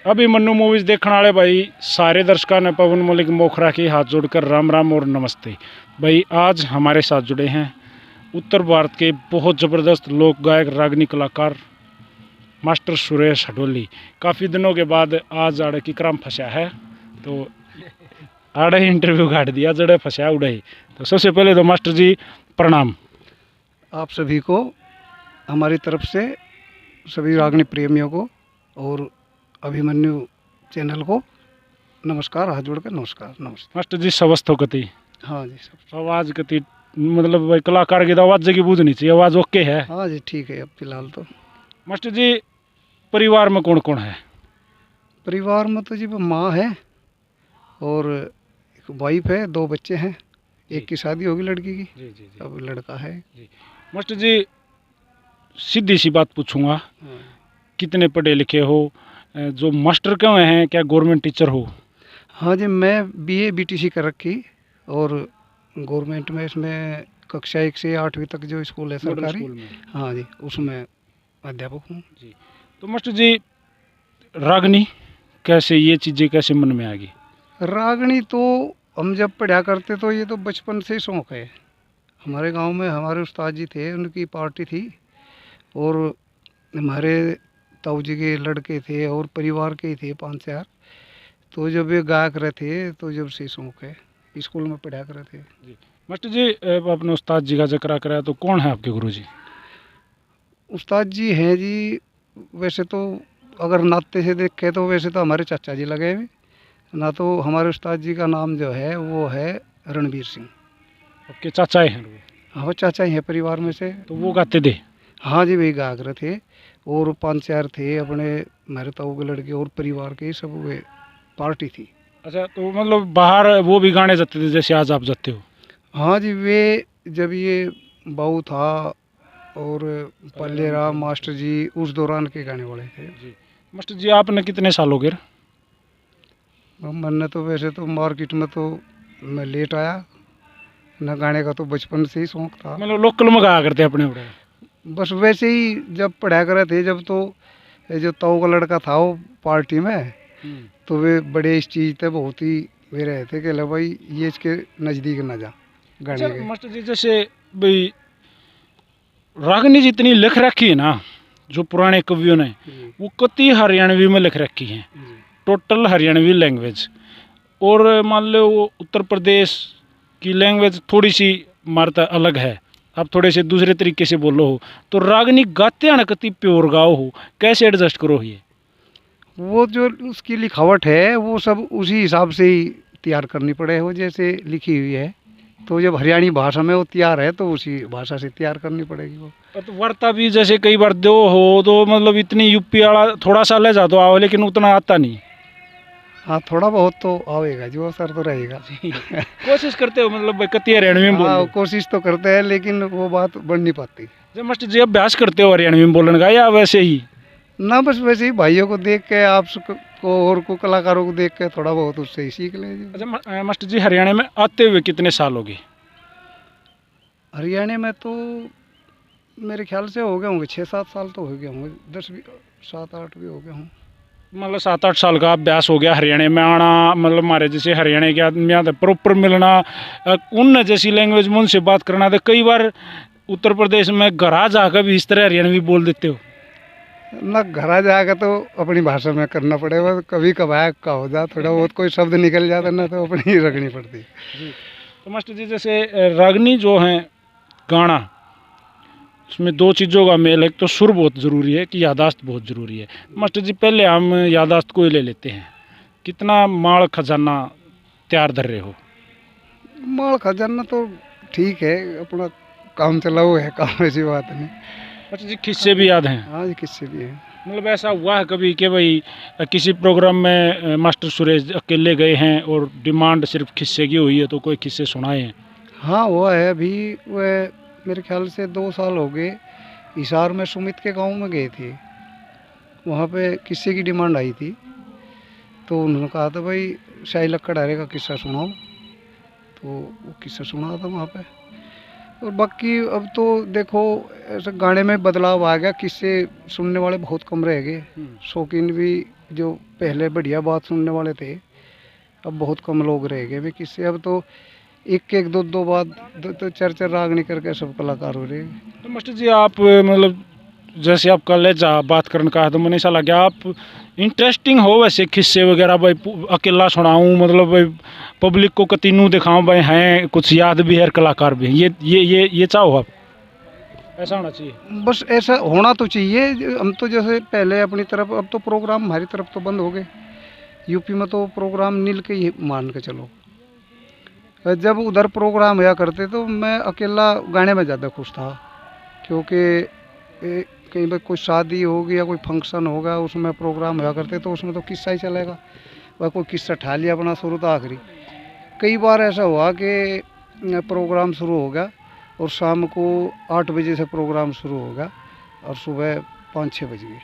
Abhimanyu movies देखने वाले भाई सारे दर्शकों ने पवन मलिक मोखरा के हाथ जोड़कर राम राम और नमस्ते। भाई आज हमारे साथ जुड़े हैं उत्तर भारत के बहुत ज़बरदस्त लोक गायक रागनी कलाकार मास्टर सुरेश हडोली। काफ़ी दिनों के बाद आज आड़े की क्रम फंसा है, तो आड़े इंटरव्यू काट दिया जड़े फंसा उड़े। तो सबसे पहले तो मास्टर जी प्रणाम। आप सभी को हमारी तरफ से, सभी रागनी प्रेमियों को और अभिमन्यु चैनल को नमस्कार, हाथ जोड़कर नमस्कार। नमस्ते मास्टर जी स्वस्थ हो कति? हाँ जी, सब आवाज़ कति मतलब भाई कलाकार की तो आवाज़ जगह बूझ नहीं चाहिए, आवाज़ ओके है? हाँ जी, ठीक है। अब फिलहाल तो मास्टर जी परिवार में कौन कौन है? परिवार में तो जी माँ है और एक वाइफ है, 2 बच्चे हैं। एक की शादी होगी लड़की की, जी जी जी अब लड़का है। जी। मास्टर जी सीधी सी बात पूछूंगा, हाँ। कितने पढ़े लिखे हो? जो मास्टर क्यों हैं, क्या गवर्नमेंट टीचर हो? हाँ जी, मैं BA BTC कर रखी और गवर्नमेंट में इसमें कक्षा 1 से 8वीं तक जो स्कूल है मॉडल सरकारी, स्कूल में? हाँ जी, उसमें अध्यापक हूँ। जी। तो मास्टर जी रागनी कैसे, ये चीज़ें कैसे मन में आ गई? रागनी तो हम जब पढ़ा करते तो ये तो बचपन से ही शौक़ है। हमारे गांव में हमारे उस्ताद जी थे, उनकी पार्टी थी और हमारे ताऊ जी के लड़के थे और परिवार के ही थे 5-4। तो जब ये गायक रहे थे तो जब से शौक़ है, स्कूल में पढ़ा कर रहे थे। जी मास्टर जी अपने उस्ताद जी का जिक्र कराया, तो कौन है आपके गुरु जी? उस्ताद जी हैं जी, वैसे तो अगर नाते से देखे तो वैसे तो हमारे चाचा जी लगे हुए ना। तो हमारे उस्ताद जी का नाम जो है वो है रणबीर सिंह। आपके चाचा हैं वो? हाँ, वो चाचा ही हैं परिवार में से। तो वो गाते थे? हाँ जी, वही गायक रहे थे और 5-4 थे अपने मेरे ताऊ के लड़के और परिवार के सब, वे पार्टी थी। अच्छा, तो मतलब बाहर वो भी गाने जाते थे जैसे आज आप जाते हो? हाँ जी, वे जब ये बाऊ था और पल्लेराम मास्टर जी, उस दौरान के गाने वाले थे। जी। मास्टर जी आपने कितने साल हो गए? मैंने तो वैसे तो मार्केट में तो मैं लेट आया न, गाने का तो बचपन से ही शौक था। मतलब लोकल में गाया करते अपने अपने? बस वैसे ही जब पढ़ा कर रहे थे, जब तो ये जो ताऊ का लड़का था वो पार्टी में, तो वे बड़े इस चीज़ थे, बहुत ही वे रहे थे कि ले भाई ये इसके नज़दीक ना जा गाने अच्छा के। मास्टर जी जैसे भाई रागनी जितनी लिख रखी है ना जो पुराने कवियों ने, वो कति हरियाणवी में लिख रखी है, टोटल हरियाणवी लैंग्वेज। और मान लो वो उत्तर प्रदेश की लैंग्वेज थोड़ी सी मारता अलग है, आप थोड़े से दूसरे तरीके से बोलो हो, तो रागनी गाते हैं कति प्योर गाओ हो, कैसे एडजस्ट करो ये? वो जो उसकी लिखावट है वो सब उसी हिसाब से ही तैयार करनी पड़े, वो जैसे लिखी हुई है। तो जब हरियाणी भाषा में वो तैयार है तो उसी भाषा से तैयार करनी पड़ेगी वो। तो वार्ता भी जैसे कई बार दो हो तो मतलब इतनी यूपी वाला थोड़ा सा ले जा तो आओ, लेकिन उतना आता नहीं। हाँ, थोड़ा बहुत तो आएगा, जो असर तो रहेगा। कोशिश करते हो मतलब भाई कति हरियाणवी में हाँ, बोलो? कोशिश तो करते हैं लेकिन वो बात बढ़ नहीं पाती। जब मास्टर जी अभ्यास करते हो हरियाणवी में बोलने का या वैसे ही? ना, बस वैसे ही भाइयों को देख के, आप को और को कलाकारों को देख के थोड़ा बहुत उससे ही सीख ले। अच्छा मास्टर जी हरियाणा में आते हुए कितने साल हो गए? हरियाणा में तो मेरे ख्याल से हो गए होंगे 6-7 साल तो हो गए होंगे, 10 भी, 7-8 भी हो गए हों। मतलब 7-8 साल का अभ्यास हो गया हरियाणा में आना। मतलब हमारे जैसे हरियाणा के आदमी आते प्रॉपर मिलना, उन जैसी लैंग्वेज में उनसे बात करना। तो कई बार उत्तर प्रदेश में घरा जाकर भी इस तरह हरियाणवी बोल देते हो? ना, घर जाकर तो अपनी भाषा में करना पड़ेगा, कभी कभार का हो जा, थोड़ा बहुत कोई शब्द निकल जाता ना तो अपनी ही रखनी पड़ती। जी। तो मास्टर जी जैसे रागनी जो है गाना, उसमें 2 चीज़ों का मेल है, एक तो सुर बहुत ज़रूरी है कि यादाश्त बहुत ज़रूरी है। मास्टर जी पहले हम यादाश्त को ही ले लेते हैं, कितना माल खजाना तैयार धर रहे हो? माल खजाना तो ठीक है, अपना काम चला हुआ है, काम ऐसी बात नहीं। मास्टर जी किस्से भी याद हैं? हाँ जी, किससे भी है। मतलब ऐसा हुआ है कभी कि भाई किसी प्रोग्राम में मास्टर सुरेश अकेले गए हैं और डिमांड सिर्फ किस्से की हुई है, तो कोई किस्से सुनाए हैं? हाँ, हुआ है। अभी वह मेरे ख्याल से 2 साल हो गए, हिसार में सुमित के गांव में गए थे। वहाँ पे किस्से की डिमांड आई थी, तो उन्होंने कहा था भाई शाही लक्कड़ हरे का किस्सा सुनाओ, तो वो किस्सा सुना था वहाँ पे। और बाकी अब तो देखो ऐसे गाने में बदलाव आ गया, किससे सुनने वाले बहुत कम रह गए। शौकीन भी जो पहले बढ़िया बात सुनने वाले थे अब बहुत कम लोग रह गए भी किससे। अब तो एक एक दो दो बात दो चार चार रागनी करके सब कलाकार हो रहे हैं। तो मास्टर जी आप मतलब जैसे आप कल बात करने का है तो मैंने ऐसा लगा आप इंटरेस्टिंग हो वैसे किस्से वगैरह भाई अकेला सुनाऊं मतलब भाई पब्लिक को कतीनू दिखाऊं भाई हैं कुछ याद भी है कलाकार भी हैं। ये चाहो आप ऐसा होना चाहिए। बस ऐसा होना तो चाहिए। हम तो जैसे पहले अपनी तरफ, अब तो प्रोग्राम हमारी तरफ तो बंद हो गए। यूपी में तो प्रोग्राम नील के ही मान के चलो। जब उधर प्रोग्राम हुआ करते तो मैं अकेला गाने में ज़्यादा खुश था, क्योंकि कहीं पर कोई शादी होगी या कोई फंक्शन होगा उसमें प्रोग्राम हुआ करते तो उसमें तो किस्सा ही चलेगा, वह कोई किस्सा ठा लिया अपना शुरू तो आखिरी। कई बार ऐसा हुआ कि प्रोग्राम शुरू हो गया और शाम को 8 बजे से प्रोग्राम शुरू होगा और सुबह 5-6 बज गए।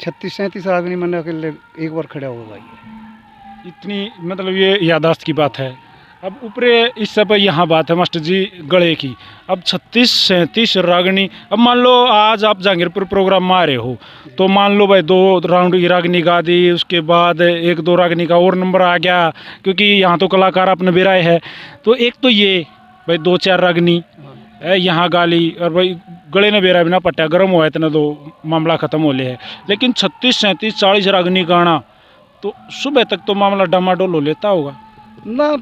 36-37 रागनी मैंने अकेले एक बार खड़ा हुआ भाई। इतनी मतलब ये यादाश्त की बात है। अब ऊपरे इस समय यहाँ बात है मास्टर जी गले की। अब 36-37 रागनी, अब मान लो आज आप जहांगीरपुर प्रोग्राम में आ रहे हो तो मान लो भाई 2 राउंड की रागनी गा दी, उसके बाद 1-2 रागनी का और नंबर आ गया क्योंकि यहाँ तो कलाकार अपने बेराए है। तो एक तो ये भाई 2-4 रागनी यहाँ गाली और भाई गले ने बेरा बिना पट्टा गर्म हुआ इतना तो मामला ख़त्म हो लिया है। लेकिन 36-37-40 रागनी गाना तो सुबह तक तो मामला डामाडोल हो लेता होगा ना।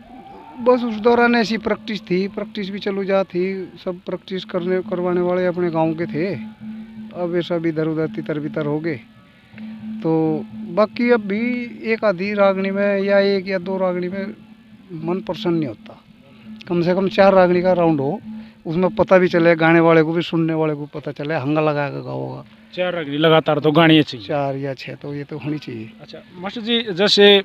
बस उस दौरान ऐसी प्रैक्टिस थी, प्रैक्टिस भी चलो जा थी, सब प्रैक्टिस करवाने वाले अपने गांव के थे। अब ये सब इधर उधर तितर बितर हो गए। तो बाकी अब भी एक आधी रागनी में या 1 या 2 रागनी में मन प्रसन्न नहीं होता। कम से कम 4 रागनी का राउंड हो, उसमें पता भी चले, गाने वाले को भी सुनने वाले को पता चले, हंगा लगा के गाओगा। 4 रागनी लगातार तो गानी चाहिए, 4 या 6 तो ये तो होनी चाहिए। अच्छा मास्टर जी जैसे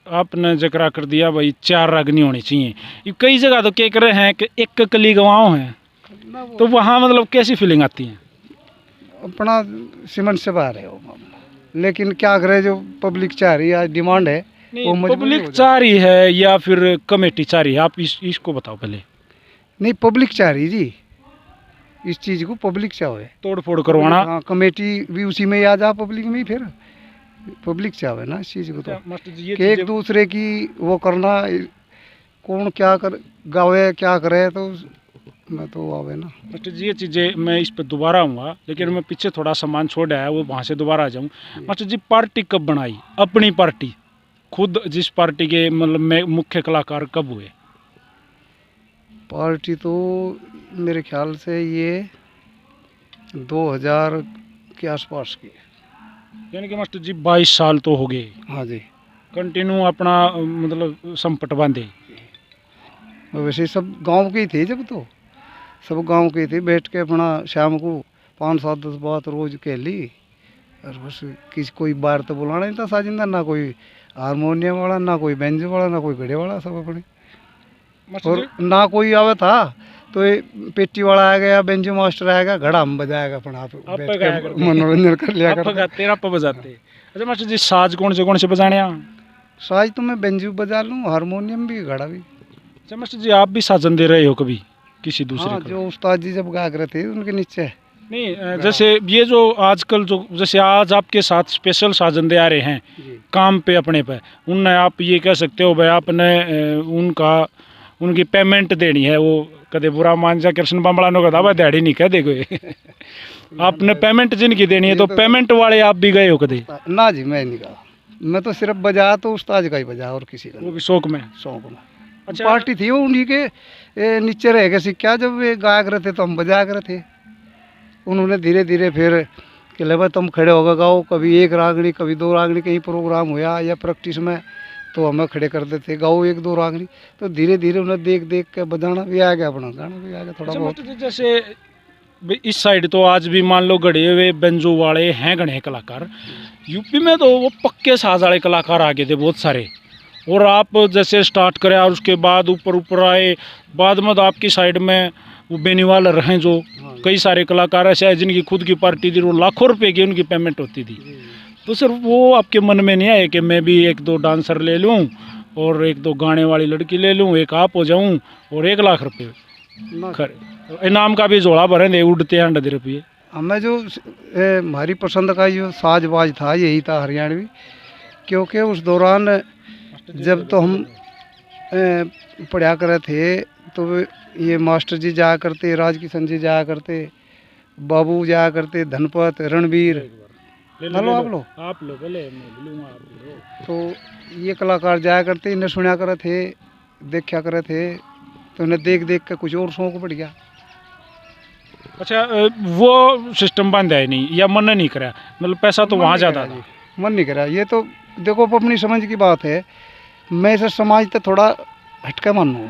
आपने जिक्र कर दिया भाई 4 रागनी होनी चाहिए। ये कई जगह तो कह रहे हैं कि एक कली गवाओं हैं, तो वहाँ मतलब कैसी फीलिंग आती है? अपना सीमेंट से बाहर है वो मामला, लेकिन क्या करे जो पब्लिक चाह रही है, डिमांड है वो मजबूरी पब्लिक हो चाह रही है या फिर कमेटी चाह रही है? आप इसको बताओ पहले। नहीं, पब्लिक चाह रही जी, इस चीज़ को पब्लिक चाहे। तोड़ फोड़ करवाना। हाँ, कमेटी भी उसी में ही आ जा, पब्लिक में ही फिर पब्लिक चाहे ना इस चीज़ को। तो मास्टर जी कि एक दूसरे की वो करना, कौन क्या कर गावे क्या करे तो मैं तो आवे ना। मास्टर जी ये चीज़ें मैं इस पर दोबारा आऊँगा, लेकिन मैं पीछे थोड़ा सामान छोड़ आया वो वहाँ से दोबारा आ जाऊँ। मास्टर जी पार्टी कब बनाई अपनी पार्टी, खुद जिस पार्टी के मतलब में मुख्य कलाकार कब हुए? पार्टी तो मेरे ख्याल से ये 2000 के आसपास की। यानी कि मास्टर जी 22 साल तो हो गए। हाँ जी, कंटिन्यू अपना मतलब संपट बांधे। वैसे सब गांव के ही थे, जब तो सब गांव के थे, बैठ के अपना शाम को 5-7-10 बात रोज कह ली और बस किसी कोई बार तो बुलाना नहीं था साजिंदा, ना कोई हारमोनियम वाला, ना कोई बेंज वाला, ना कोई घड़े वाला, सब अपने। और ना कोई आवे था तो ये पेटी वाला आ गया, बेंजो मास्टर आएगा, घड़ा हम बजाएगा अपना, आप मनोरंजन कर लिया कर। आप बजाते। अच्छा मास्टर जी साज कौन से बजाने हैं? साज तो मैं बेंजू बजा लूँ, हारमोनियम भी, घड़ा भी। अच्छा मास्टर जी आप भी साजन दे रहे हो कभी किसी दूसरे हाँ, को? जो उस्ताद जी जब गा रहे थे उनके नीचे। नहीं जैसे ये जो आजकल जो जैसे आज आपके साथ स्पेशल साजन दे आ रहे हैं काम पे अपने पे, उनने आप ये कह सकते हो भाई आपने उनकी पेमेंट देनी है, वो कदे बुरा मान जा कृष्ण बामड़ा नो कदा भाई दिहाड़ी नहीं कह दे कोई आपने पेमेंट जिनकी देनी है तो पेमेंट वाले आप भी गए हो कदे? ना जी, मैं नहीं गा, मैं तो सिर्फ बजा तो उस्ताद का ही बजा और किसी का, वो भी शौक में। अच्छा, पार्टी थी वो उन्हीं के नीचे रह गए सिक्का, जब वे गायक रहे थे तो हम बजा रहे थे। उन्होंने धीरे धीरे फिर कि ले भाई तुम खड़े होकर गाओ, कभी 1 रागनी कभी 2 रागनी, कहीं प्रोग्राम हुआ या प्रैक्टिस में तो हमें खड़े कर देते, गाओ 1-2 रागनी। तो धीरे धीरे उन्हें देख देख के बजाना भी आ गया, अपना गाना भी आ गया थोड़ा बहुत। जैसे इस साइड तो आज भी मान लो गढ़े हुए बेंजो वाले हैं गणे कलाकार, यूपी में तो वो पक्के साज वाले कलाकार आ गए थे बहुत सारे। और आप जैसे स्टार्ट करें और उसके बाद ऊपर आए, बाद में तो आपकी साइड में वो बेनीवाल रहे जो कई सारे कलाकार ऐसे हैं जिनकी खुद की पार्टी थी, वो लाखों रुपए की उनकी पेमेंट होती थी। तो सर वो आपके मन में नहीं आए कि मैं भी 1-2 डांसर ले लूँ और 1-2 गाने वाली लड़की ले लूँ, एक आप हो जाऊँ और 1 लाख रुपये? ना इनाम का भी झोला भरे दे उड़ते हैं 10 रुपये। हमें जो हमारी पसंद का जो साजबाज था यही था हरियाणवी, क्योंकि उस दौरान जब तो हम पढ़ा करे थे तो ये मास्टर जी जाया करते, राज किशन जी जाया करते, बाबू जाया करते, धनपत, रणवीर, हेलो आप लो पहले मैं लूंगा, आप लो। तो ये कलाकार जाया करते, इन्हें सुना करे थे, देखा करे थे, तो इन्हें देख देख के कुछ और शौक बढ़ गया। अच्छा, वो सिस्टम बंद है नहीं या मन नहीं करा, मतलब पैसा तो वहाँ ज़्यादा था, मन नहीं करा। ये तो देखो अपनी समझ की बात है, मैं इसे समाज से थोड़ा हटके मानूँ।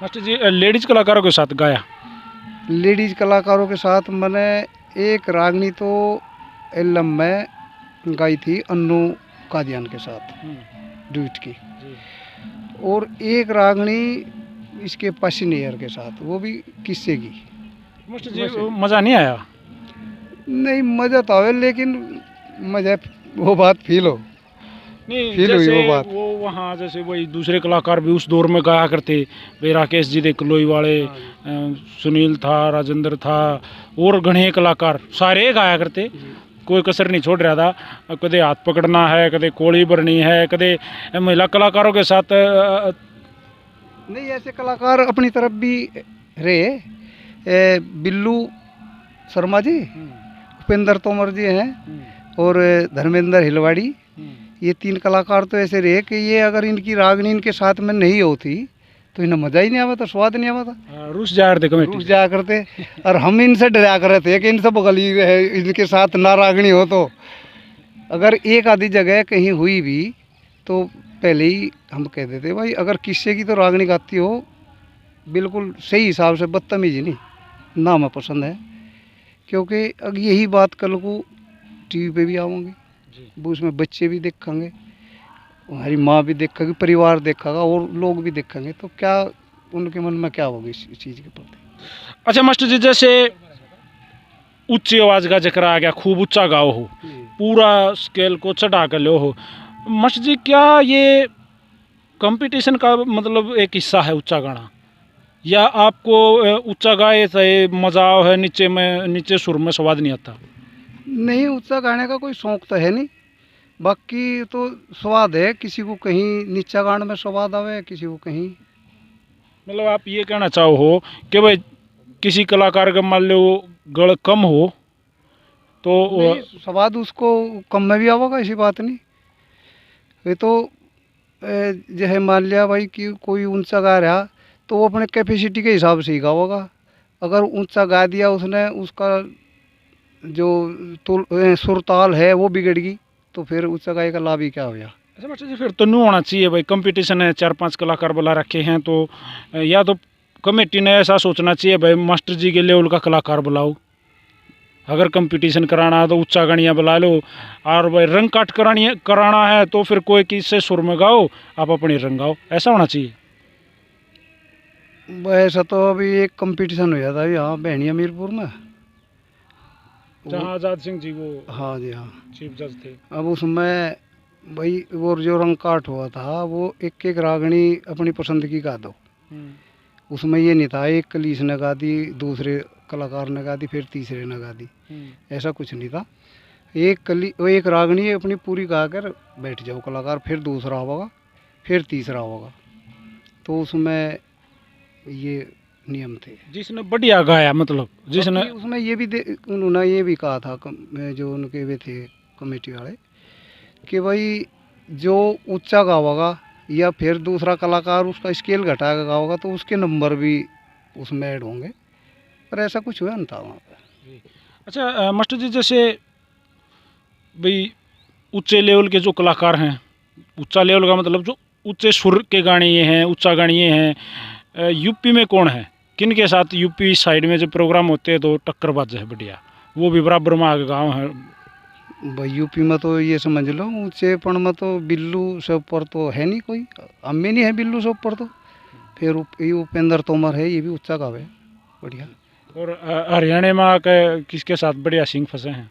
मास्टर जी लेडीज कलाकारों के साथ गाया? लेडीज कलाकारों के साथ मैंने एक रागनी तो एल्लम में गाई थी अन्नू कादियान के साथ ड्यूट की, और एक रागनी इसके पसीनियर के साथ, वो भी किस्से की। मास्टर जी मज़ा नहीं आया? नहीं, मज़ा तो आवे, लेकिन मज़ा वो बात फील हो नहीं, फील हुई वो बात। वो वहाँ जैसे वही दूसरे कलाकार भी उस दौर में गाया करते, भाई राकेश जी दे कलोई वाले, सुनील था, राजेंद्र था, और घने कलाकार सारे गाया करते, कोई कसर नहीं छोड़ रहा था। कदे हाथ पकड़ना है, कदे कोड़ी भरनी है, कदे महिला कलाकारों के साथ नहीं, ऐसे कलाकार अपनी तरफ भी रहे, बिल्लू शर्मा जी, उपेंद्र तोमर जी हैं, और धर्मेंद्र हिलवाड़ी, ये 3 कलाकार तो ऐसे रहे कि ये अगर इनकी रागनी इनके साथ में नहीं होती तो इन्हें मज़ा ही नहीं आवा था, स्वाद नहीं आवा था, रूस जाया करते, रूस जाया करते। और हम इनसे डरा कर थे कि इनसे बगल ही रहे, इनके साथ ना रागनी हो, तो अगर एक आधी जगह कहीं हुई भी तो पहले ही हम कह देते भाई अगर किस्से की तो रागनी गाती हो, बिल्कुल सही हिसाब से, बदतमीजी नहीं, ना हमें पसंद है। क्योंकि अगर यही बात कल को टीवी पे भी आऊँगी, वो उसमें बच्चे भी देखेंगे, हमारी माँ भी देखेगी, परिवार देखेगा, और लोग भी देखेंगे, तो क्या उनके मन में क्या होगी इस चीज़ के प्रति। अच्छा मास्टर जी, जैसे ऊंची आवाज़ का जिक्र आ गया, खूब ऊंचा गाओ हो, पूरा स्केल को चढ़ा कर लो हो, मास्टर जी क्या ये कंपटीशन का मतलब एक हिस्सा है ऊंचा गाना, या आपको ऊंचा गाए से मजा है, नीचे सुर में स्वाद नहीं आता? नहीं, ऊंचा गाने का कोई शौक तो है नहीं, बाकी तो स्वाद है, किसी को कहीं नीचा गाने में स्वाद आवे, किसी को कहीं। मतलब आप ये कहना चाहो हो कि भाई किसी कलाकार का मान लो गढ़ कम हो तो स्वाद उसको कम में भी आवेगा, ऐसी बात नहीं। ये तो जो है, मान लिया भाई कि कोई ऊंचा गा रहा तो वो अपने कैपेसिटी के हिसाब से ही गावेगा। अगर ऊंचा गा दिया उसने, उसका जो सुर ताल है वो बिगड़ गई, तो फिर ऊंचा गाय का लाभ ही क्या हो गया। अच्छा मास्टर जी, फिर तो नहीं होना चाहिए भाई, कंपटीशन है, 4-5 कलाकार बुला रखे हैं, तो या तो कमेटी ने ऐसा सोचना चाहिए भाई मास्टर जी के लेवल का कलाकार बुलाओ, अगर कंपटीशन कराना है तो ऊंचा गानियाँ बुला लो, और भाई रंग काट कराना है तो फिर कोई किससे सुर में गाओ, आप अपनी रंग गाओ, ऐसा होना चाहिए। ऐसा तो अभी एक कंपटीशन हो जाता है यहाँ बहनिया मीरपुर में, जहाँ आज़ाद सिंह जी वो, हाँ जी हाँ, चीफ जज थे। अब उसमें भाई वो जो रंग काट हुआ था वो एक एक रागनी अपनी पसंद की गा दो, उसमें ये नहीं था एक कलीस ने गा दी, दूसरे कलाकार ने गा दी, फिर तीसरे ने गा दी, ऐसा कुछ नहीं था। एक रागनी अपनी पूरी गा कर बैठ जाओ कलाकार, फिर दूसरा होगा, फिर तीसरा होगा, तो उसमें ये नियम थे। जिसने बढ़िया गाया, मतलब जिसने उसमें ये भी उन्होंने ये भी कहा था जो उनके वे थे कमेटी वाले, कि भाई जो ऊंचा गावेगा या फिर दूसरा कलाकार उसका स्केल घटा के गावेगा तो उसके नंबर भी उसमें ऐड होंगे, पर ऐसा कुछ हुआ नहीं था वहाँ पर। अच्छा मास्टर जी, जैसे भाई ऊंचे लेवल के जो कलाकार हैं, ऊंचा लेवल का मतलब जो ऊंचे सुर के गाने ये हैं, ऊंचा गाने ये हैं, यूपी में कौन है, किन के साथ यूपी साइड में जब प्रोग्राम होते हैं तो टक्करबाज है बढ़िया, वो भी बराबर में आगे गाँव है भाई। यूपी में तो ये समझ लो ऊंचेपन में तो बिल्लू सब पर तो है नहीं कोई, अम्मी नहीं है बिल्लू सब पर, तो फिर ये उपेंद्र तोमर है, ये भी ऊंचा गावे बढ़िया। और हरियाणा में आके किसके साथ बढ़िया सिंह फंसे हैं?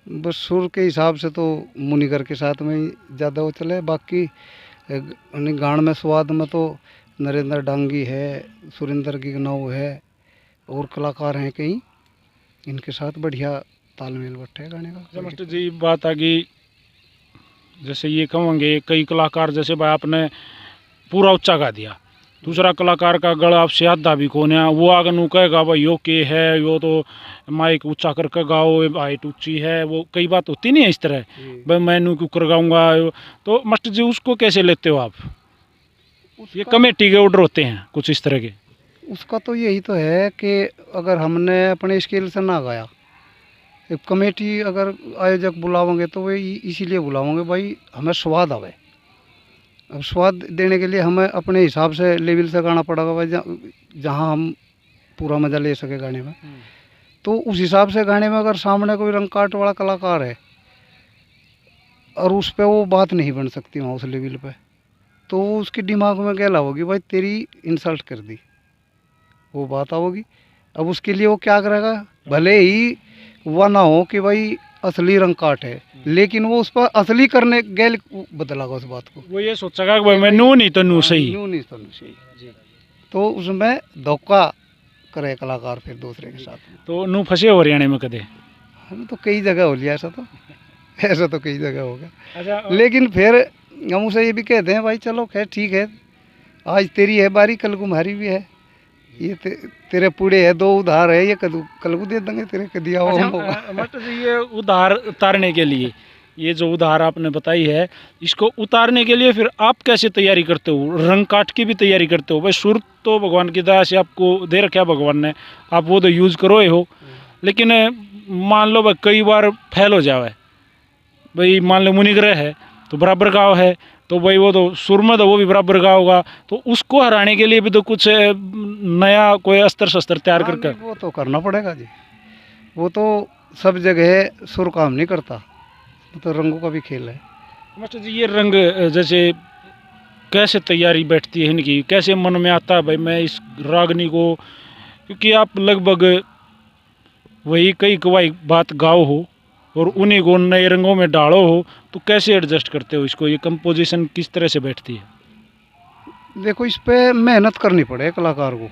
बस सुर के हिसाब से तो मुनिगर के साथ में ही ज़्यादा वो चले, बाकी गान में स्वाद में तो नरेंद्र डांगी है, सुरेंद्र गिगनऊ है, और कलाकार हैं कई, इनके साथ बढ़िया तालमेल बैठा है गाने का। मास्टर जी बात आ गई, जैसे ये कहेंगे कई कलाकार, जैसे भाई आपने पूरा ऊंचा गा दिया, दूसरा कलाकार का गला आपसे आधा भी कोने, वो आगे नू कहेगा भाई यो के है, यो तो माइक ऊंचा करके गाओ, हाइट ऊंची है, वो कई बात होती नहीं है इस तरह, भाई मैं नू क्यों कर गाऊंगा। तो मास्टर जी उसको कैसे लेते हो आप? ये कमेटी के ऑर्डर होते हैं कुछ इस तरह के। उसका तो यही तो है कि अगर हमने अपने स्केल से ना गाया, एक कमेटी अगर आयोजक बुलाओगे तो वे इसीलिए बुलाओगे भाई हमें स्वाद आवे। अब स्वाद देने के लिए हमें अपने हिसाब से लेवल से गाना पड़ेगा भाई, जहाँ हम पूरा मज़ा ले सके गाने में। तो उस हिसाब से गाने में अगर सामने कोई रंग काट वाला कलाकार है और उस पर वो बात नहीं बन सकती वहाँ उस लेवल पे, तो उसके दिमाग में क्या होगी, भाई तेरी इंसल्ट कर दी, वो बात आओगी। अब उसके लिए वो क्या करेगा, भले ही वह ना हो कि भाई असली रंग काट है, लेकिन वो उस पर असली करने गैल बदलागा उस बात को। वो ये सोचेगा कि भाई मैं नू नहीं तो नू सही, नू नहीं तो नू सही। तो उसमें धोखा करे कलाकार फिर दूसरे के साथ में। तो नू फंसे हो हरियाणा में कदे? हम तो कई जगह हो लिया ऐसा, तो ऐसा तो कई जगह होगा। अच्छा, लेकिन फिर हम उसे ये भी कहते हैं भाई चलो खैर ठीक है, आज तेरी है बारी, कल को हमारी भी है, ये तेरे पूरे है, दो उधार है, ये कल को दे देंगे तेरे को दिया हुआ होगा। मास्टर जी ये उधार उतारने के लिए, ये जो उधार आपने बताई है, इसको उतारने के लिए फिर आप कैसे तैयारी करते हो? रंग काट की भी तैयारी करते हो? भाई सुर तो भगवान की दया से आपको दे रखा है भगवान ने, आप वो तो यूज़ करो ही हो, लेकिन मान लो भाई कई बार फेल हो जावे, भाई मान लो मुनिग्रह है तो बराबर गाँव है, तो भाई वो तो सुर में तो वो भी बराबर गाँव होगा, तो उसको हराने के लिए भी तो कुछ नया कोई अस्त्र शस्त्र तैयार करके वो तो करना पड़ेगा जी। वो तो सब जगह सुर काम नहीं करता, वो तो रंगों का भी खेल है। मास्टर जी ये रंग जैसे कैसे तैयारी बैठती है इनकी, कैसे मन में आता है भाई मैं इस रागनी को, क्योंकि आप लगभग वही कई कवाई बात गाओ हो और उन्हीं को नए रंगों में डालो हो, तो कैसे एडजस्ट करते हो इसको, ये कंपोजिशन किस तरह से बैठती है? देखो इस पे मेहनत करनी पड़े कलाकार को,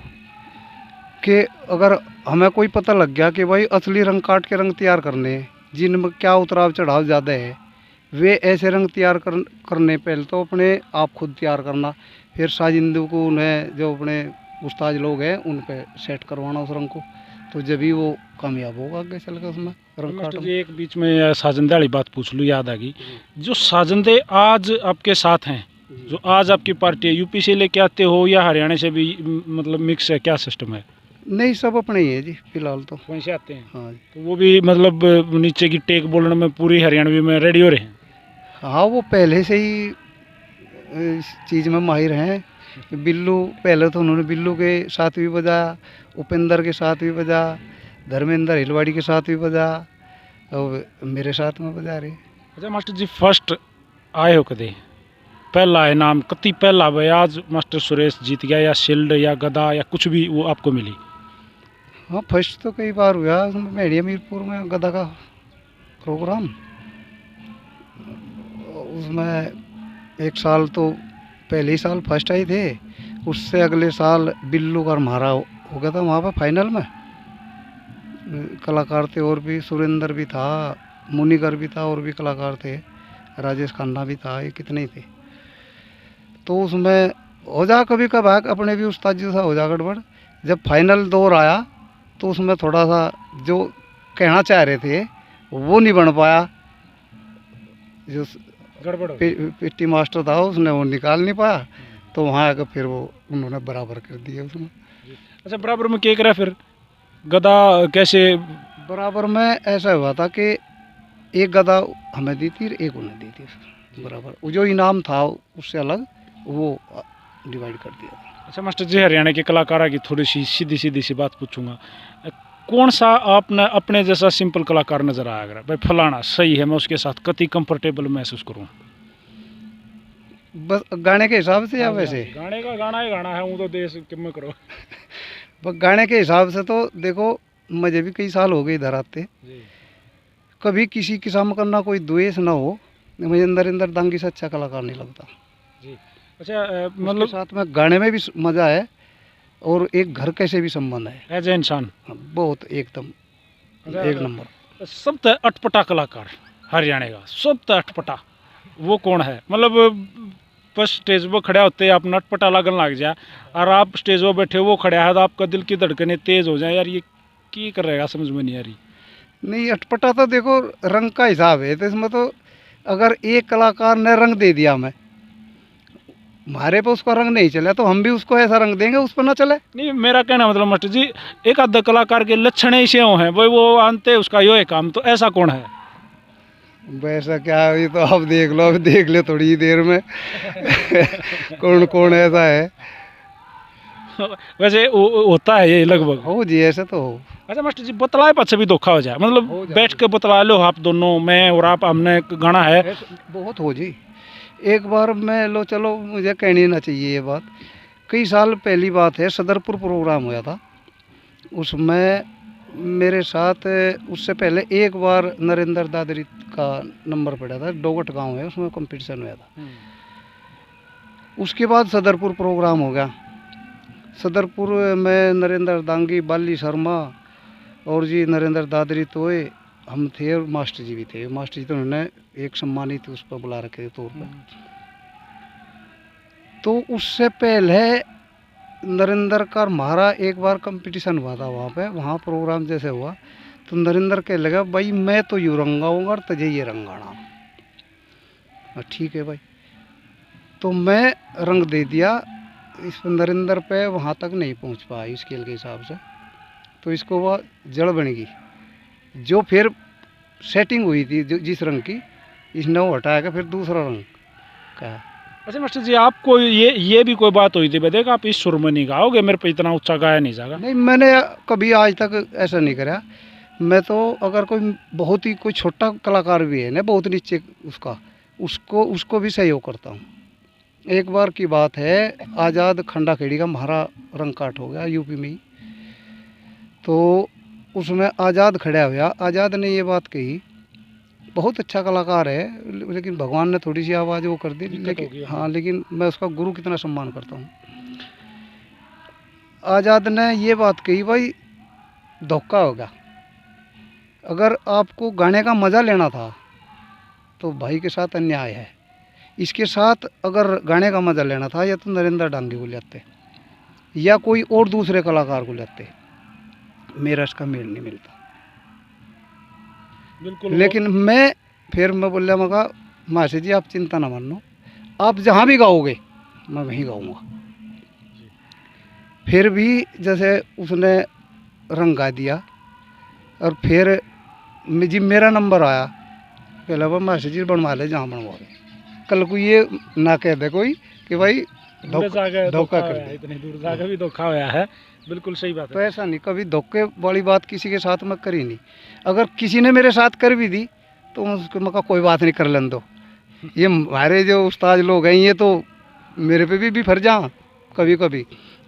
कि अगर हमें कोई पता लग गया कि भाई असली रंग काट के रंग तैयार करने हैं, जिनमें क्या उतराव चढ़ाव ज़्यादा है, वे ऐसे रंग तैयार करने पहले तो अपने आप खुद तैयार करना, फिर साजिंदू को उन्हें जो अपने उस्ताद लोग हैं उन पे सेट करवाना उस रंग को, तो जब भी वो कामयाब होगा आगे चल कर उसमें रंग काट। जी एक बीच में साजंदे वाली बात पूछ लूँ, याद आ गई, जो साजंदे आज आपके साथ हैं, जो आज आपकी पार्टी है, यूपी से लेके आते हो या हरियाणा से भी, मतलब मिक्स है, क्या सिस्टम है? नहीं सब अपने ही है जी फिलहाल तो। वहीं से आते हैं? हाँ तो वो भी मतलब नीचे की टेक बोलने में पूरी हरियाणवी में रेडी हो रहे हैं? हाँ वो पहले से ही इस चीज़ में माहिर हैं। बिल्लू पहले तो उन्होंने बिल्लू के साथ भी बजाया, उपेंद्र के साथ भी बजाया, धर्मेंद्र हिलवाड़ी के साथ भी बजाया, और मेरे साथ में बजा रहे। अच्छा मास्टर जी फर्स्ट आए हो कदे, पहला है नाम कति पहला भाई आज मास्टर सुरेश जीत गया, या शील्ड या गदा या कुछ भी वो आपको मिली? हाँ फर्स्ट तो कई बार हुआ, उसमें मेढ़िया मीरपुर में गदा का प्रोग्राम, उसमें एक साल तो पहले ही साल फर्स्ट आए थे, उससे अगले साल बिल्लू का हमारा हो गया था वहाँ पर फाइनल में। कलाकार थे और भी, सुरेंद्र भी था, मुनिगर भी था, और भी कलाकार थे, राजेश खन्ना भी था, ये कितने ही थे। तो उसमें हो जा कभी कभार अपने भी उस्ताद जी सा हो जा गड़बड़। जब फाइनल दौर आया तो उसमें थोड़ा सा जो कहना चाह रहे थे वो नहीं बन पाया, जो गड़बड़ पीटी मास्टर था उसने वो निकाल नहीं पाया, तो वहाँ आकर फिर वो उन्होंने बराबर कर दिया उसमें। अच्छा बराबर में क्या करा फिर, गदा कैसे? बराबर में ऐसा हुआ था कि एक गदा हमें दी थी, एक उन्हें दी थी बराबर, वो जो इनाम था उससे अलग वो डिवाइड कर दिया था। अच्छा मास्टर जी हरियाणा के कलाकारों की थोड़ी सी सीधी सी बात पूछूंगा, कौन सा आपने अपने जैसा सिंपल कलाकार नज़र आया अगर भाई फलाना सही है, मैं उसके साथ कति कंफर्टेबल महसूस करूँ? बस गाने के हिसाब से या वैसे? गाने का गाना ही गाना है, वो तो देश में करो। बस गाने के हिसाब से तो देखो मुझे भी कई साल हो गए इधर आते, कभी किसी किस्म का ना कोई द्वेष ना हो, मुझे अंदर अंदर दांगी से अच्छा कलाकार नहीं लगता जी। अच्छा मतलब मतलब साथ में गाने में भी मज़ा है और एक घर कैसे भी संबंध है। एज ए इंसान हाँ, बहुत एकदम अच्छा, एक नंबर। सब तो अटपटा कलाकार हरियाणा का सब तो अटपटा वो कौन है? मतलब बस स्टेज पर खड़ा होते आप नटपटा लगन लग जाए और आप स्टेज पर बैठे वो खड़ा है तो आपका दिल की धड़कनें तेज हो जाए, यार ये की कर रहेगा, समझ में नहीं आ रही। नहीं, अटपटा तो देखो रंग का हिसाब है, तो इसमें तो अगर एक कलाकार ने रंग दे दिया हमें, हमारे पे उसका रंग नहीं चला तो हम भी उसको ऐसा रंग देंगे उस पर ना चले। नहीं, मेरा कहना मतलब मास्टर जी, एक आध कलाकार के लक्षण ऐसे हैं भाई, वो आनते उसका यो है काम, तो ऐसा कौन है? वैसा क्या है, ये तो आप देख लो, अब देख ले थोड़ी ही देर में कौन कौन ऐसा है। वैसे होता है ये लगभग। हो जी, ऐसे तो हो। अच्छा मास्टर जी, बतलाए पाछे भी धोखा हो जाए, मतलब हो जाए। बैठ के बतला लो आप दोनों, मैं और आप, हमने एक गाना है। ऐसे बहुत हो जी। एक बार मैं लो, चलो मुझे कहनी ना चाहिए ये बात, कई साल पहली बात है, सदरपुर प्रोग्राम हुआ था। उसमें मेरे साथ उससे पहले एक बार नरेंद्र दादरी का नंबर पड़ा था, डोगट गांव है, उसमें कंपटीशन हुआ था। उसके बाद सदरपुर प्रोग्राम हो गया। सदरपुर में नरेंद्र दांगी, बाली शर्मा और जी नरेंद्र दादरी तोए हम थे, और मास्टर जी भी थे। मास्टर जी तो उन्होंने एक सम्मानित उस पर बुला रखे थे तौर पर। तो उससे पहले नरेंद्र का हमारा एक बार कंपटीशन हुआ था वहाँ पे, वहाँ प्रोग्राम जैसे हुआ तो नरेंद्र कह लगा, भाई मैं तो यूँ रंगाऊँगा और तुझे ये रंगाना। ठीक है भाई, तो मैं रंग दे दिया। इस नरेंद्र पे वहाँ तक नहीं पहुँच पाया स्केल के हिसाब से, तो इसको वह जड़ बन गई। जो फिर सेटिंग हुई थी जो जिस रंग की, इसने वो हटाया फिर दूसरा रंग का। अच्छा मास्टर जी, आपको ये भी कोई बात हुई थी भाई, आप इस सुर में नहीं गाओगे, मेरे पे इतना ऊंचा गाया नहीं जाएगा? नहीं, मैंने कभी आज तक ऐसा नहीं करा। मैं तो अगर कोई बहुत ही कोई छोटा कलाकार भी है ना, बहुत नीचे उसका, उसको भी सहयोग करता हूँ। एक बार की बात है, आज़ाद खंडा खेड़ी का हमारा रंग काट हो गया यूपी में ही। तो उसमें आज़ाद खड़ा हुआ, आज़ाद ने ये बात कही, बहुत अच्छा कलाकार है लेकिन भगवान ने थोड़ी सी आवाज़ वो कर दी, लेकिन हाँ, लेकिन मैं उसका गुरु कितना सम्मान करता हूँ। आज़ाद ने ये बात कही, भाई धोखा होगा, अगर आपको गाने का मज़ा लेना था तो भाई के साथ अन्याय है। इसके साथ अगर गाने का मज़ा लेना था, या तो नरेंद्र डांगी को लेते या कोई और दूसरे कलाकार को लेते, मेरा इसका मेल नहीं मिलता। बिल्कुल। लेकिन मैं बोला, मैं कहा मासी जी आप चिंता ना मानो, आप जहाँ भी गाओगे मैं वहीं गाऊंगा। फिर भी जैसे उसने रंग गा दिया, और फिर जी मेरा नंबर आया, पहले वो मासी जी बनवा ले जहाँ बनवा ले, कल को ये ना कह दे कोई कि भाई धोखा कर दे। इतनी दूर जाकर भी धोखा हुआ है, बिल्कुल सही बात तो है। ऐसा नहीं, कभी धोखे वाली बात किसी के साथ मैं करी नहीं। अगर किसी ने मेरे साथ कर भी दी तो उसको मैं कहा कोई बात नहीं, कर लेने दो। ये हमारे जो उस्ताद लोग हैं, ये तो मेरे पे भी फर जा कभी कभी,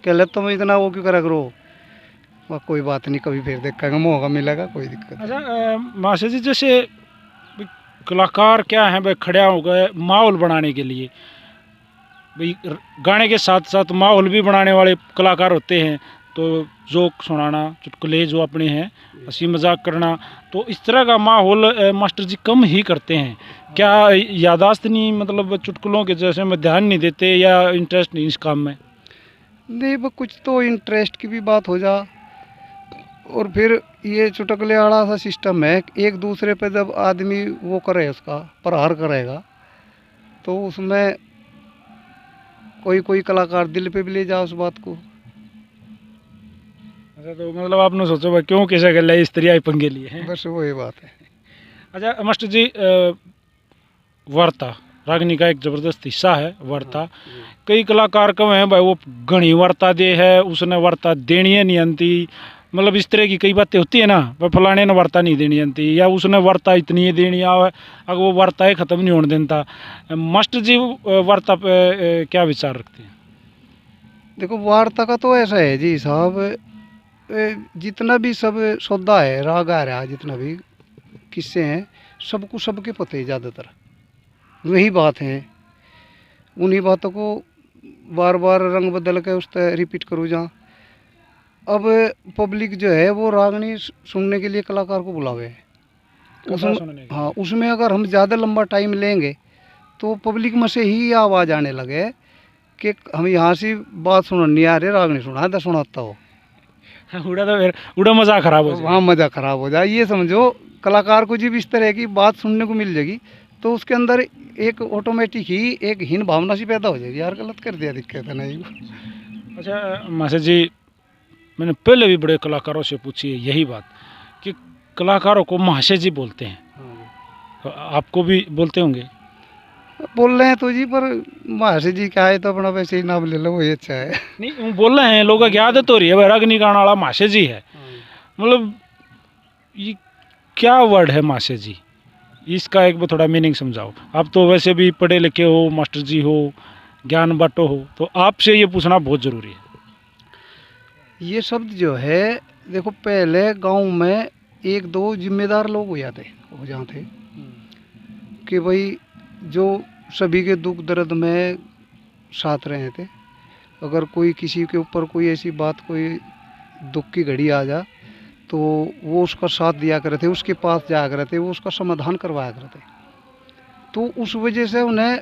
कह ले तुम इतना वो क्यों करा करो। वह कोई बात नहीं, कभी फिर देखेंगे, मौका मिलेगा, कोई दिक्कत नहीं। अच्छा मास्टर जी, जैसे कलाकार क्या है भाई, खड़ा हो गए माहौल बनाने के लिए, भाई गाने के साथ साथ माहौल भी बनाने वाले कलाकार होते हैं, तो जोक सुनाना, चुटकुले जो अपने हैं, हंसी मजाक करना, तो इस तरह का माहौल मास्टर जी कम ही करते हैं। क्या यादाश्त नहीं, मतलब चुटकुलों के जैसे में ध्यान नहीं देते या इंटरेस्ट नहीं इस काम में? नहीं, वो कुछ तो इंटरेस्ट की भी बात हो जा, और फिर ये चुटकुले वाला सा सिस्टम है, एक दूसरे पे जब आदमी वो करे, उसका प्रहार करेगा, तो उसमें कोई कलाकार दिल पे भी ले जा उस बात को। अच्छा, तो मतलब आपने सोचो भाई क्यों कैसे कर लिया, इस तरह आई पंगे लिए हैं? बस वही बात है। अच्छा मास्टर जी, वार्ता रागनी का एक ज़बरदस्त हिस्सा है वार्ता। कई कलाकार कम हैं भाई, वो घनी वार्ता दे है, उसने वार्ता देनी है नहीं आती, मतलब इस तरह की कई बातें होती है ना, भाई फलाने ने वार्ता नहीं देनी आती, या उसने वार्ता इतनी ही देनी आवे, अगर वो वार्ता ख़त्म नहीं होने देता। मास्टर जी वार्ता पे क्या विचार रखते हैं? देखो, वार्ता का तो ऐसा है जी साहब, जितना भी सब सौदा है, राग आ रहा है, जितना भी किस्से हैं, सबको सबके पते हैं, ज़्यादातर वही बात है। उन्हीं बातों को बार बार रंग बदल के उस पर रिपीट करूँ जहाँ। अब पब्लिक जो है वो रागनी सुनने के लिए कलाकार को बुलावे है। उसमें हाँ, उसमें अगर हम ज़्यादा लंबा टाइम लेंगे तो पब्लिक में से ही आवाज़ आने लगे कि हम यहाँ से बात सुनने नहीं आ रहे, रागनी सुना तो सुनाता हो। उड़ा तो फिर उड़ा मज़ा खराब हो वहाँ मज़ा खराब हो जाए। ये समझो कलाकार को जब इस तरह की बात सुनने को मिल जाएगी तो उसके अंदर एक ऑटोमेटिक ही एक हीन भावना सी पैदा हो जाएगी, यार गलत कर दिया, दिक्कत है नहीं। अच्छा मास्टर जी, मैंने पहले भी बड़े कलाकारों से पूछी है यही बात कि कलाकारों को महाशय जी बोलते हैं, तो आपको भी बोलते होंगे? बोल रहे हैं तो जी, पर महाशय जी क्या है तो अपना वैसे ही नाम ले लो, वही अच्छा है। नहीं वो बोल रहे हैं, लोगों की आदत हो रही है, रागनी गाने वाला महाशय जी है। मतलब ये क्या वर्ड है महाशय जी, इसका एक बार थोड़ा मीनिंग समझाओ। आप तो वैसे भी पढ़े लिखे हो, मास्टर जी हो, ज्ञान बांटो हो, तो आपसे ये पूछना बहुत ज़रूरी है। ये शब्द जो है देखो, पहले गांव में एक दो जिम्मेदार लोग हो जाते कि भाई जो सभी के दुख दर्द में साथ रहे थे। अगर कोई किसी के ऊपर कोई ऐसी बात, कोई दुख की घड़ी आ जा तो वो उसका साथ दिया करते थे, उसके पास जाया करते थे, वो उसका समाधान करवाया करते। तो उस वजह से उन्हें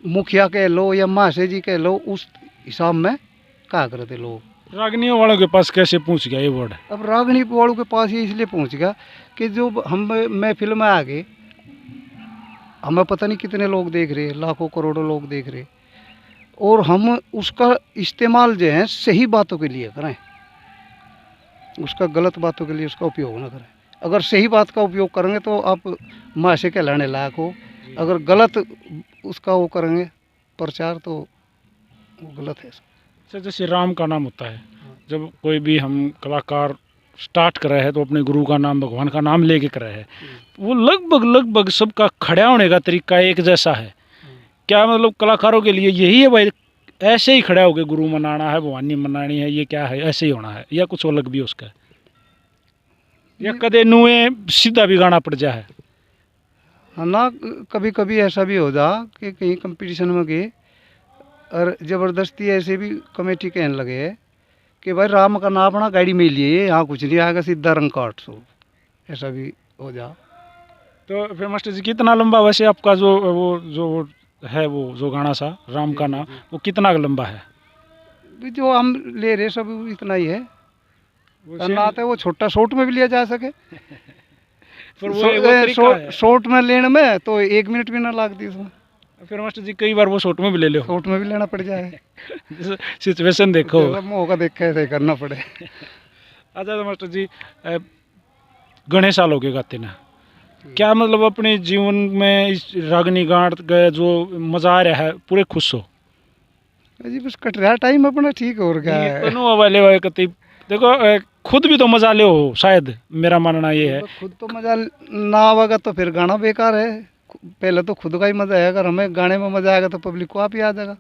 मुखिया कह लो या महाशय जी कह लो, उस हिसाब में कहा करते लोग। रागनियों वालों के पास कैसे पहुंच गया ये वर्ड? अब रागनी वालों के पास ये इसलिए पहुंच गया कि जो हम महफिल में आ गए, हमें पता नहीं कितने लोग देख रहे, लाखों करोड़ों लोग देख रहे, और हम उसका इस्तेमाल जो है सही बातों के लिए करें, उसका गलत बातों के लिए उसका उपयोग ना करें। अगर सही बात का उपयोग करेंगे तो आप महाशय कहलाने लायक हो, अगर गलत उसका वो करेंगे प्रचार तो वो गलत है। अच्छा, जैसे राम का नाम होता है, जब कोई भी हम कलाकार स्टार्ट कर रहे हैं तो अपने गुरु का नाम, भगवान का नाम लेके कर रहे हैं, वो लगभग सबका खड़ा होने का तरीका एक जैसा है। क्या मतलब कलाकारों के लिए यही है भाई, ऐसे ही खड़ा होकर गुरु मनाना है, भगवानी मनानी है, ये क्या है, ऐसे ही होना है, या कुछ अलग भी उसका है, या कदे नुए सीधा भी गाना पड़ जाए? हाँ ना, कभी कभी ऐसा भी हो जा कि कहीं कंपटीशन में गए और ज़बरदस्ती ऐसे भी कमेटी कहने लगे है कि भाई राम का नाम अपना गाड़ी में लिए, यहाँ कुछ नहीं आएगा, सीधा रंग काट सो, ऐसा भी हो जा। तो फिर मास्टर जी कितना लंबा वैसे आपका जो है वो जो गाना सा राम का नाम, वो कितना लंबा है? जो हम ले रहे सब इतना ही है, ना तो वो छोटा शॉर्ट में भी लिया जा सके। शॉर्ट में लेने में तो 1 मिनट भी ना लगती उसमें। फिर मास्टर जी कई बार वो शॉर्ट में भी ले लो? शॉर्ट में भी लेना पड़ जाए, सिचुएशन देखो, मौका देख के ऐसे करना पड़े। अच्छा तो मास्टर जी, घने साल हो गए गाते ना, क्या मतलब अपने जीवन में इस रागनी गाट का जो मजा आ रहा है पूरे खुश हो जी? बस कट रहा टाइम अपना, ठीक हो गया है। वाले कति देखो, खुद भी तो मजा ले हो शायद, मेरा मानना ये है। खुद तो मजा ना आवेगा तो फिर गाना बेकार है। पहले तो खुद का ही मजा है, अगर हमें गाने में मजा आएगा तो पब्लिक को आप ही आ जाएगा।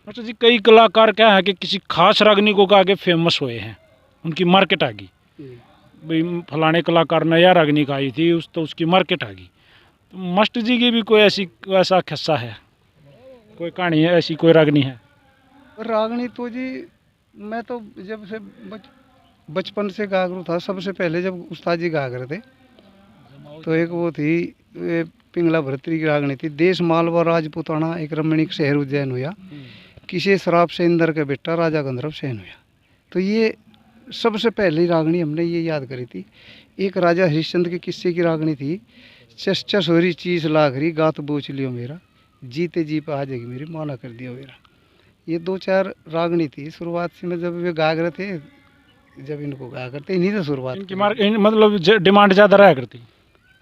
अच्छा जी, कई कलाकार क्या है कि किसी खास रागनी को गा के फेमस हुए हैं, उनकी मार्केट आ गई, भाई फलाने कलाकार ने यह रागनी गाई थी, तो उसकी मार्केट आ गई। तो मास्टर जी की भी कोई ऐसा किस्सा है, कोई कहानी है ऐसी, कोई रागनी है? रागनी तो जी मैं तो जब से बचपन से गागरू था, सबसे पहले जब उस्ताद जी गा रहे थे तो एक वो थी पिंगला भरतरी की रागनी थी, देश मालवा राजपुताना एक रमणीक शहर उज्जैन हुआ, किसे शराब से इंदर के बेटा राजा गंधर्व सहन हुआ। तो ये सबसे पहली रागनी हमने ये याद करी थी। एक राजा हरिश्चंद्र के किस्से की रागनी थी, चस चस हो रही चीज लाखरी गात बोच लियो मेरा, जीते जी पे आ जाएगी मेरी माना कर दिया मेरा। ये 2-4 रागनी थी शुरुआत से में, जब वे गा रहे थे, जब इनको गा करते इन्हीं से शुरुआत इनकी मतलब डिमांड ज़्यादा रहा करती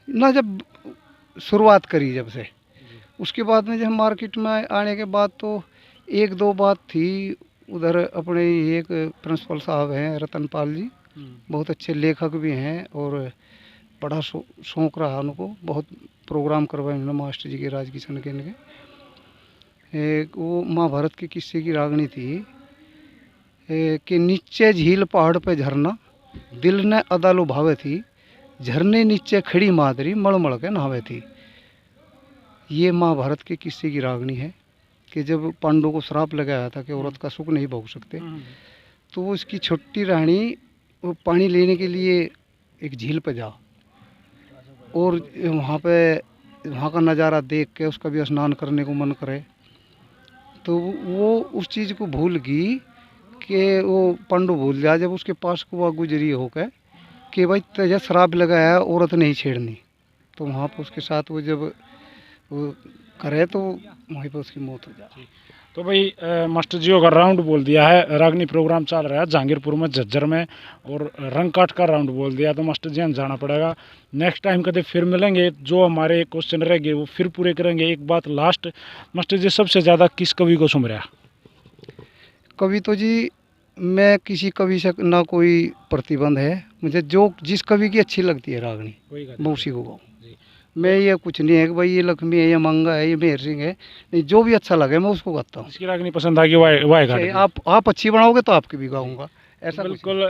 ना, जब शुरुआत करी जब से। उसके बाद में जब मार्केट में आने के बाद तो 1-2 बात थी उधर। अपने एक प्रिंसिपल साहब हैं रतनपाल जी, बहुत अच्छे लेखक भी हैं और बड़ा शौक रहा उनको, बहुत प्रोग्राम करवाए उन्होंने मास्टर जी के राज किशन के इनके। एक वो महाभारत के किस्से की रागनी थी कि नीचे झील पहाड़ पे झरना, दिल ने अदा लुभावे थी, झरने नीचे खड़ी मादरी मड़मड़ के नहावे थी। ये महाभारत के किस्से की रागनी है। कि जब पांडु को श्राप लगाया था कि औरत का सुख नहीं भोग सकते, तो वो उसकी छोटी रानी वो पानी लेने के लिए एक झील पर जा, और वहाँ का नज़ारा देख के उसका भी स्नान करने को मन करे, तो वो उस चीज़ को भूल गई कि वो पांडु भूल जाए जब उसके पास को वह गुजरी होकर कि भाई तेजा श्राप लगाया औरत नहीं छेड़नी, तो वहाँ पर उसके साथ वो जब वो करे तो वहीं पर उसकी मौत हो जाती। तो भाई मास्टर जी का राउंड बोल दिया है, रागनी प्रोग्राम चल रहा है जहांगीरपुर में, झज्जर में, और रंग काट का राउंड बोल दिया, तो मास्टर जी हमें जाना पड़ेगा। नेक्स्ट टाइम कभी फिर मिलेंगे, जो हमारे क्वेश्चन रह गए वो फिर पूरे करेंगे। एक बात लास्ट, मास्टर जी सबसे ज़्यादा किस कवि को सुन रहा? कवि तो जी मैं किसी कवि से ना कोई प्रतिबंध है, मुझे जो जिस कवि की अच्छी लगती है रागनी मैं उसी को गाऊँ। मैं ये कुछ नहीं है कि भाई ये लक्ष्मी है, ये मंगा है, ये मेहर सिंह है, नहीं, जो भी अच्छा लगे मैं उसको गाता हूँ। इसकी रागनी पसंद आ गई वाह घाट की। आप अच्छी बनाओगे तो आपकी भी गाऊंगा, ऐसा बिल्कुल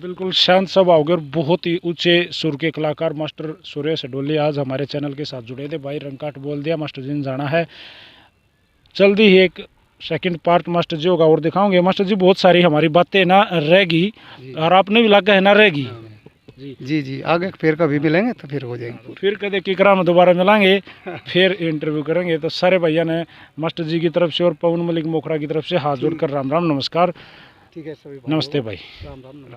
बिल्कुल शांत स्वभाव के और बहुत ही ऊंचे सुर के कलाकार मास्टर सुरेश डोली आज हमारे चैनल के साथ जुड़े थे। भाई रंगकाट बोल दिया, मास्टर जी ने जाना है, जल्दी ही एक सेकंड पार्ट मास्टर जी होगा और दिखाओगे। मास्टर जी बहुत सारी हमारी बातें ना रहेगी और आपने भी लगा है ना रहेगी जी आगे फिर कभी मिलेंगे तो फिर हो जाएंगे, फिर कदे किकरा में दोबारा मिलेंगे, फिर इंटरव्यू करेंगे। तो सारे भैया ने मास्टर जी की तरफ से और पवन मलिक मोखरा की तरफ से हाथ जोड़कर राम राम नमस्कार। ठीक है सभी, नमस्ते भाई। राम राम।